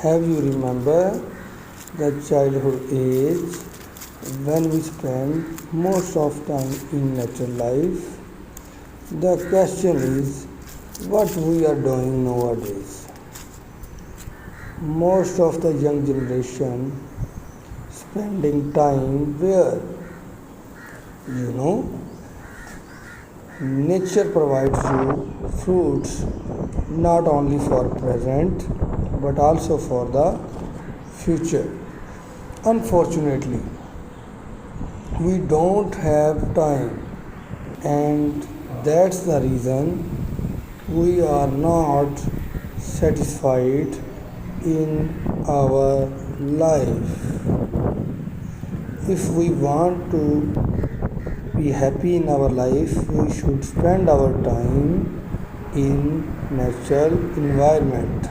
Have you remember the childhood age when we spend most of time in natural life? The question is what we are doing nowadays. Most of the young generation spending time where you know nature provides you fruits not only for present but also for the future. Unfortunately, we don't have time, and that's the reason we are not satisfied in our life. If we want to be happy in our life, we should spend our time in natural environment.